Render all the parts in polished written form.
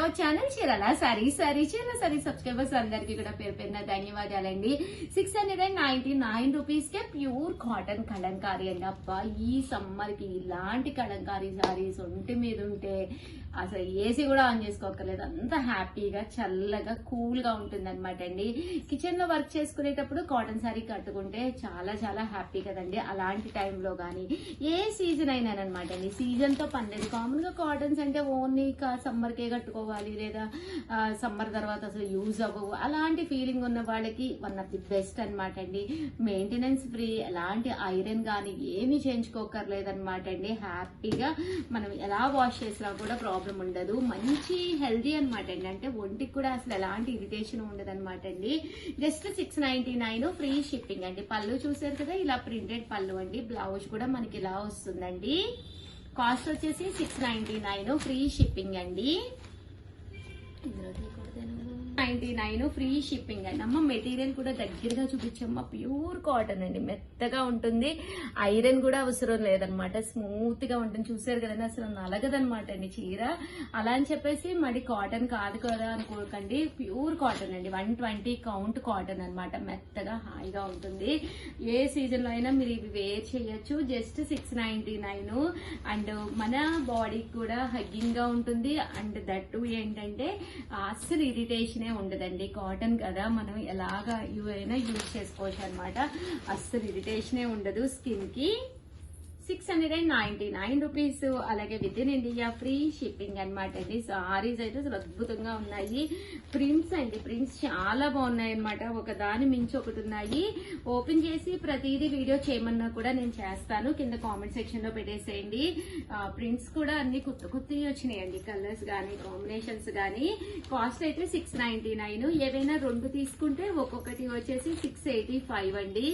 Hour channel Chirala sorry Chirala sorry subscribers అందరికి కూడా పేరు పేరున ధన్యవాదాలండి. 699 రూపీస్ కే ప్యూర్ కాటన్ కలంకారీ అండి. అబ్బా ఈ సమ్మర్ కి ఇలాంటి కలంకారీ సారీస్ ఒంటి మీద ఉంటే అసలు ఏసీ కూడా ఆన్ చేసుకోకర్లేదు, అంత హ్యాపీగా చల్లగా కూల్ గా ఉంటుంది అనమాట అండి. కిచెన్ లో వర్క్ చేసుకునేటప్పుడు కాటన్ సారీ కట్టుకుంటే చాలా చాలా హ్యాపీ కదండి. అలాంటి టైంలో గానీ ఏ సీజన్ అయినా అనమాట అండి, సీజన్ తో పనిలేదు. కామన్ గా కాటన్స్ అంటే ఓన్లీ సమ్మర్ కే కట్టుకోవాలి, లేదా సమ్మర్ తర్వాత అసలు యూజ్ అవ్వవు, అలాంటి ఫీలింగ్ ఉన్న వాళ్ళకి వన్ ఆఫ్ ది బెస్ట్ అనమాట అండి. మెయింటెనెన్స్ ఫ్రీ, ఎలాంటి ఐరన్ గానీ ఏమీ చేయించుకోకర్లేదు అనమాట అండి. హ్యాపీగా మనం ఎలా వాష్ చేసినా కూడా ప్రాబ్లం ఉండదు. మంచి హెల్దీ అనమాట అండి. అంటే ఒంటికి కూడా అసలు ఎలాంటి ఇరిటేషన్ ఉండదు అనమాట అండి. జస్ట్ 699 ఫ్రీ షిప్పింగ్ అండి. పళ్ళు చూసారు కదా, ఇలా ప్రింటెడ్ పళ్ళు అండి. బ్లౌజ్ కూడా మనకి ఇలా వస్తుందండి. కాస్ట్ వచ్చేసి 699 ఫ్రీ షిప్పింగ్ అండి. 99 ఫ్రీ షిప్పింగ్ అండి. అమ్మ మెటీరియల్ కూడా దగ్గరగా చూపించమ్మా. ప్యూర్ కాటన్ అండి, మెత్తగా ఉంటుంది, ఐరన్ కూడా అవసరం లేదనమాట, స్మూత్ గా ఉంటుంది. చూసారు కదండి, అసలు నలగదనమాట అండి చీర. అలా అని చెప్పేసి మరి కాటన్ కాదు కదా అనుకోకండి, ప్యూర్ కాటన్ అండి. 120 కౌంట్ కాటన్ అనమాట. మెత్తగా హాయిగా ఉంటుంది. ఏ సీజన్ లో అయినా మీరు ఇవి వేర్ చేయొచ్చు. జస్ట్ 699 అండ్ మన బాడీకి కూడా హగ్గింగ్ గా ఉంటుంది. అండ్ దట్టు ఏంటంటే అస్సలు ఇరిటేషన్ ఉండదండి. కాటన్ కదా, మనం ఎలాగా అయినా యూజ్ చేసుకోవచ్చు అనమాట. అస్సలు ఇరిటేషనే ఉండదు స్కిన్ కి. 699 రూపీస్. అలాగే with in India free shipping అనమాట అండి. సారీస్ అయితే అసలు అద్భుతంగా ఉన్నాయి. ప్రింట్స్ అండి, ప్రింట్స్ చాలా బాగున్నాయి అనమాట. ఒక దాని మించి ఒకటి ఉన్నాయి. ఓపెన్ చేసి ప్రతిదీ వీడియో చేయమన్నా కూడా నేను చేస్తాను. కింద కామెంట్ సెక్షన్ లో పెట్టేసేయండి. ప్రింట్స్ కూడా అన్ని కొత్త కొత్తవి వచ్చినాయండి. కలర్స్ గానీ కాంబినేషన్స్ గానీ. కాస్ట్ అయితే 699. ఏవైనా 2 తీసుకుంటే ఒక్కొక్కటి వచ్చేసి 685 అండి.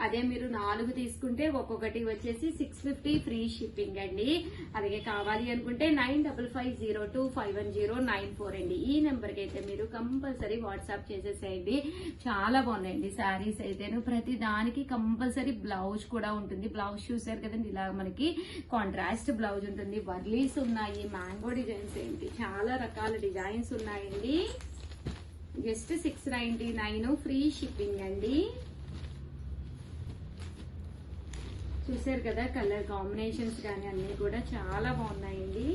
అదే మీరు 4 తీసుకుంటే ఒక్కొక్కటి వచ్చేసి 650 ఫ్రీ షిప్పింగ్ అండి. అలాగే కావాలి అనుకుంటే 9550251094 అండి. ఈ నెంబర్ కి అయితే మీరు కంపల్సరీ వాట్సాప్ చేసేసేయండి. చాలా బాగున్నాయండి శారీస్ అయితేను. ప్రతి దానికి కంపల్సరీ బ్లౌజ్ కూడా ఉంటుంది. బ్లౌజ్ చూసారు కదండి, ఇలా మనకి కాంట్రాస్ట్ బ్లౌజ్ ఉంటుంది. వర్లీస్ ఉన్నాయి, మ్యాంగో డిజైన్స్ ఏంటి, చాలా రకాల డిజైన్స్ ఉన్నాయండి. జస్ట్ 699 ఫ్రీ షిప్పింగ్ అండి. చూసారు కదా, కలర్ కాంబినేషన్స్ కానీ అన్ని కూడా చాలా బాగున్నాయండి.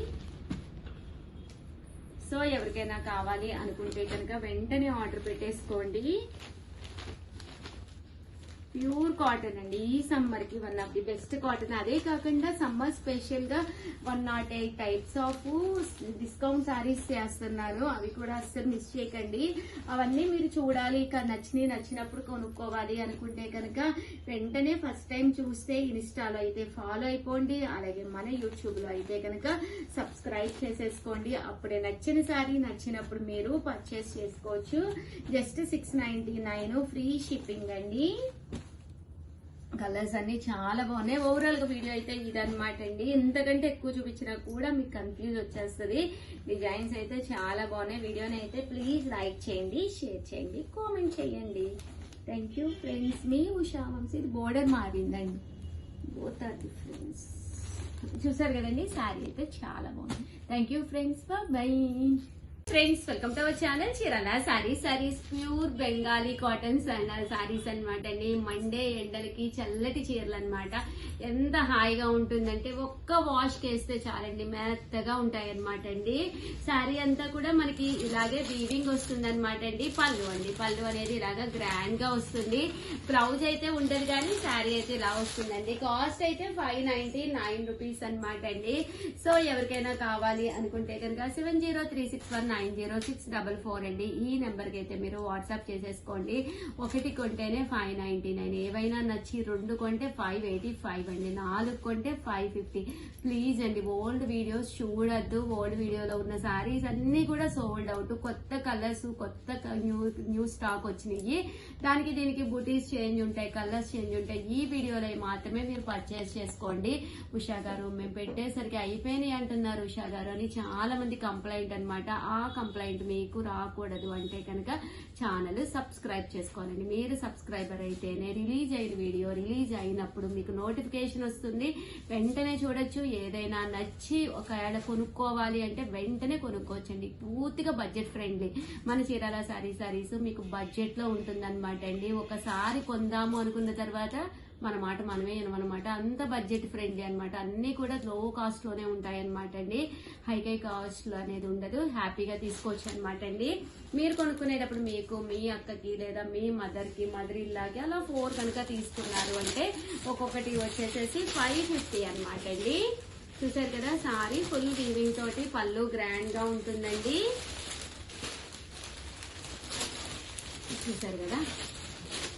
సో ఎవరికైనా కావాలి అనుకుంటే కనుక వెంటనే ఆర్డర్ పెట్టేసుకోండి. ప్యూర్ కాటన్ అండి. ఈ సమ్మర్ కి one of the best cotton. అదే కాకుండా సమ్మర్ స్పెషల్ గా 108 టైప్స్ ఆఫ్ డిస్కౌంట్ సారీస్ చేస్తున్నారు. అవి కూడా అస్సలు మిస్ చేయకండి. అవన్నీ మీరు చూడాలి, నచ్చినప్పుడు కొనుక్కోవాలి అనుకుంటే కనుక వెంటనే ఫస్ట్ టైం చూస్తే ఇన్స్టాలో అయితే ఫాలో అయిపోండి. అలాగే మన యూట్యూబ్ లో అయితే కనుక సబ్స్క్రైబ్ చేసేసుకోండి. అప్పుడే నచ్చిన సారీ నచ్చినప్పుడు మీరు పర్చేస్ చేసుకోవచ్చు. జస్ట్ 699 ఫ్రీ షిప్పింగ్ అండి. కలర్స్ అన్ని చాలా బాగున్నాయి. ఓవరాల్ గా వీడియో అయితే ఇదనమాట అండి. ఇంతకంటే ఎక్కువ చూపించినా కూడా మీకు కన్ఫ్యూజ్ వచ్చేస్తుంది. డిజైన్స్ అయితే చాలా బాగున్నాయి. వీడియోని అయితే ప్లీజ్ లైక్ చేయండి, షేర్ చేయండి, కామెంట్ చేయండి. Thank you friends. మీ ఉషా వంశీ. ఇది బోర్డర్ మారిందండి, బోత్ ఆర్ డిఫరెన్స్. చూసారు కదండి, శారీ అయితే చాలా బాగుంది. Thank you friends, bye. Friends welcome to our channel Chirala saris. Pure Bengali cotton saris అనమాట అండి. మండే ఎండలకి చల్లటి చీరలు అనమాట. ఎంత హాయిగా ఉంటుందంటే ఒక్క వాష్ చేస్తే చాలండి, మెత్తగా ఉంటాయి అనమాట అండి. శారీ అంతా కూడా మనకి ఇలాగే వీవింగ్ వస్తుంది అనమాట అండి. పళ్ళు అనేది ఇలాగా గ్రాండ్ గా వస్తుంది. బ్లౌజ్ అయితే ఉండదు కానీ శారీ అయితే ఇలా వస్తుందండి. కాస్ట్ అయితే 599 రూపీస్ అనమాట అండి. సో ఎవరికైనా కావాలి అనుకుంటే కనుక 7036190644 అండి. ఈ నెంబర్ కి అయితే మీరు వాట్సాప్ చేసేసుకోండి. ఒకటి కొంటేనే 599. ఏవైనా నచ్చి 2 కొంటే 585 అండి. 4 కొంటే 550. ప్లీజ్ అండి, ఓల్డ్ వీడియోస్ చూడొద్దు. ఓల్డ్ వీడియోలో ఉన్న సారీస్ అన్ని కూడా సోల్డ్ అవుట్. కొత్త కలర్స్, కొత్త న్యూ స్టాక్ వచ్చినాయి. దానికి దీనికి బూటీస్ చేంజ్ ఉంటాయి, కలర్స్ చేంజ్ ఉంటాయి. ఈ వీడియోలో మాత్రమే మీరు పర్చేస్ చేసుకోండి. ఉషా గారు మేము పెట్టేసరికి అయిపోయినాయి అంటున్నారు ఉషా గారు అని చాలా మంది కంప్లైంట్ అనమాట. ఆ కంప్లైంట్ మీకు రాకూడదు అంటే కనుక ఛానల్ సబ్స్క్రైబ్ చేసుకోవాలండి. మీరు సబ్స్క్రైబర్ అయితేనే రిలీజ్ అయిన వీడియో రిలీజ్ అయినప్పుడు మీకు నోటిఫికేషన్ వస్తుంది, వెంటనే చూడొచ్చు. ఏదైనా నచ్చి ఒకవేళ కొనుక్కోవాలి అంటే వెంటనే కొనుక్కోవచ్చండి. పూర్తిగా బడ్జెట్ ఫ్రెండ్లీ. మన చీరాల సారీస్ మీకు బడ్జెట్ లో ఉంటుందన్నమాట అండి. ఒకసారి కొందాము అనుకున్న తర్వాత మన మాట మనమే అనమాట. అంత బడ్జెట్ ఫ్రెండ్లీ అనమాట. అన్ని కూడా లో కాస్ట్ లోనే ఉంటాయి అనమాట అండి. హై కాస్ట్ లో అనేది ఉండదు. హ్యాపీగా తీసుకోవచ్చు అనమాట అండి. మీరు కొనుక్కునేటప్పుడు మీకు మీ అక్కకి లేదా మీ మదర్ ఇల్లాకి అలా 4 కనుక తీసుకున్నారు అంటే ఒక్కొక్కటి వచ్చేసేసి 550 అనమాట అండి. చూసారు కదా, సారీ ఫుల్ వీవింగ్ తోటి పళ్ళు గ్రాండ్ గా ఉంటుందండి. చూసారు కదా,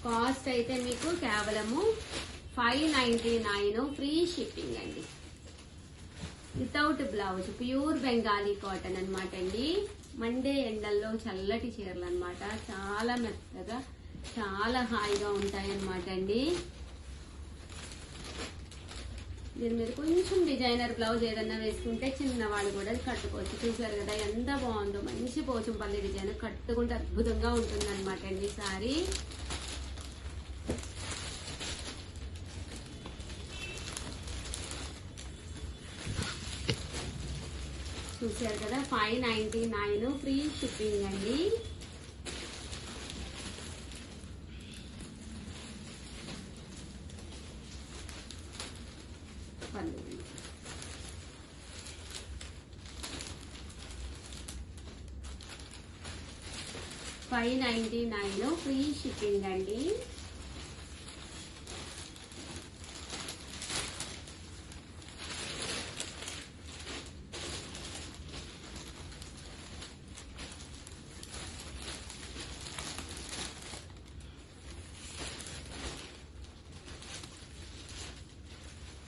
కాస్ట్ అయితే మీకు కేవలము 599 ఫ్రీ షిప్పింగ్ అండి. Without blouse, pure Bengali cotton అనమాట అండి. మండే ఎండల్లో చల్లటి చీరలు అనమాట. చాలా మెత్తగా చాలా హాయిగా ఉంటాయి అనమాట అండి. దీని మీద కొంచెం డిజైనర్ బ్లౌజ్ ఏదన్నా వేసుకుంటే చిన్నవాళ్ళు కూడా కట్టుకోవచ్చు. చూసారు కదా ఎంత బాగుందో, మంచి పోచంపల్లి డిజైన్ కట్టుకుంటే అద్భుతంగా ఉంటుంది అనమాట అండి సారీ. చూసారు కదా, 599 ఫ్రీ షిప్పింగ్ అండి. $599 ఫ్రీ షిప్పింగ్ అండి.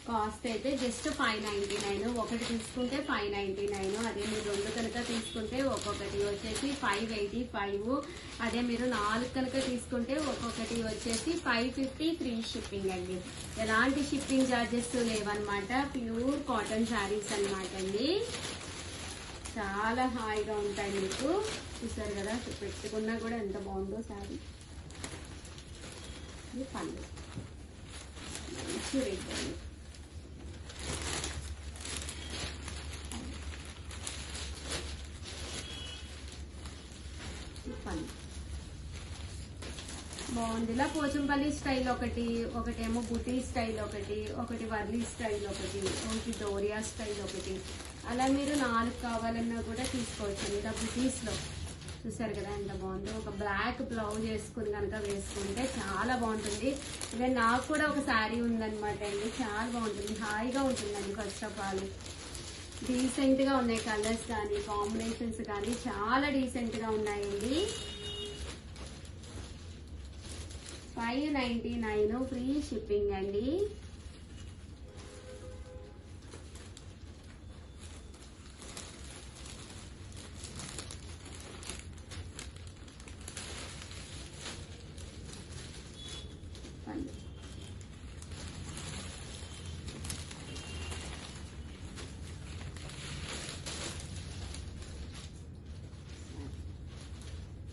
కాస్ట్ అయితే జస్ట్ 599. ఒకటి తీసుకుంటే 599. అదే మీరు 2 కనుక తీసుకుంటే ఒక్కొక్కటి వచ్చేసి 585. అదే మీరు 4 కనుక తీసుకుంటే ఒక్కొక్కటి వచ్చేసి 550 ఫ్రీ షిప్పింగ్ అండి. ఎలాంటి షిప్పింగ్ ఛార్జెస్ లేవన్నమాట. ప్యూర్ కాటన్ శారీస్ అనమాట అండి. చాలా హాయిగా ఉంటాయి మీకు. చూసారు కదా, పెట్టుకున్నా కూడా ఎంత బాగుందో శారీ. ఇది పళ్ళు మంచి రేట్ అండి. బాగుంది. ఇలా పోచంపల్లి స్టైల్ ఒకటేమో బుటీ స్టైల్ ఒకటి వర్లీ స్టైల్ ఒకటి డోరియా స్టైల్ అలా మీరు 4 కావాలన్నా కూడా తీసుకోవచ్చు. ఇలా బుటీస్ లో చూసారు కదా ఎంత బాగుందో. ఒక బ్లాక్ బ్లౌజ్ వేసుకుని కనుక వేసుకుంటే చాలా బాగుంటుంది. ఇదే నాకు కూడా ఒక శారీ ఉందన్నమాట అండి. చాలా బాగుంటుంది, హాయిగా ఉంటుందండి. ఫస్ట్ ఆఫ్ ఆల్ డీసెంట్ గా ఉన్నాయి కలర్స్ కానీ కాంబినేషన్స్ కానీ చాలా డీసెంట్ గా ఉన్నాయండి. 599 ఫ్రీ షిప్పింగ్ అండి.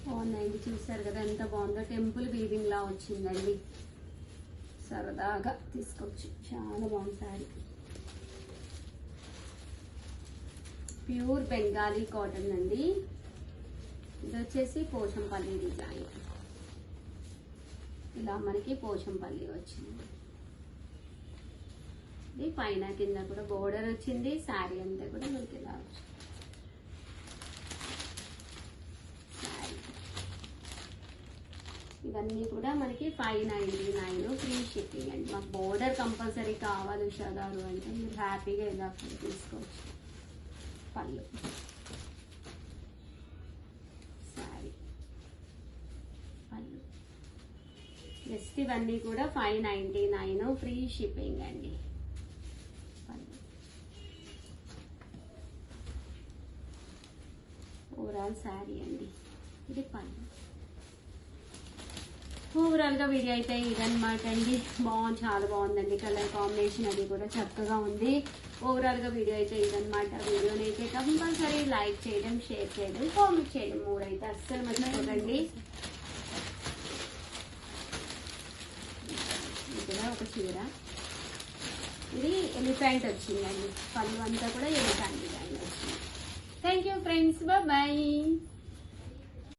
బాగున్నాయండి. చూసారు కదా ఎంత బాగుందో. టెంపుల్ వీవింగ్ లా వచ్చిందండి. సరదాగా తీసుకోవచ్చు. చాలా బాగుంది శారీ. ప్యూర్ బెంగాలీ కాటన్ అండి. ఇది వచ్చేసి పోచంపల్లి డిజైన్. ఇలా మనకి పోచంపల్లి వచ్చింది. ఇది పైన కింద కూడా బోర్డర్ వచ్చింది. శారీ అంతా కూడా మనకి ఇలా వచ్చింది. ఇవన్నీ కూడా మనకి 599 ఫ్రీ షిప్పింగ్ అండి. మాకు బోర్డర్ కంపల్సరీ కావాలి ఉషా గారు అంటే మీరు హ్యాపీగా ఇలా తీసుకోవచ్చు. పళ్ళు శారీ పళ్ళు జస్ట్ ఇవన్నీ కూడా 599 ఫ్రీ షిప్పింగ్ అండి. పళ్ళు ఓవరాల్ శారీ అండి. ఇది పళ్ళు. ఓవరాల్ గా వీడియో అయితే ఇదన్నమాట అండి. చాలా బాగుందండి. కలర్ కాంబినేషన్ అది కూడా చక్కగా ఉంది. ఓవరాల్ గా వీడియో అయితే ఇదన్నమాట. వీడియోని అయితే కంపల్సరీ లైక్ చేయడం, షేర్ చేయడం, కామెంట్ చేయడం 3 అయితే అస్సలు మర్చిపోకండి. ఇక్కడ ఒక చీర, ఇది ఎలిఫెంట్ వచ్చిందండి. పళ్ళు అంతా కూడా ఎలిఫెంట్ డిజైన్ వచ్చింది. Thank you friends, bye.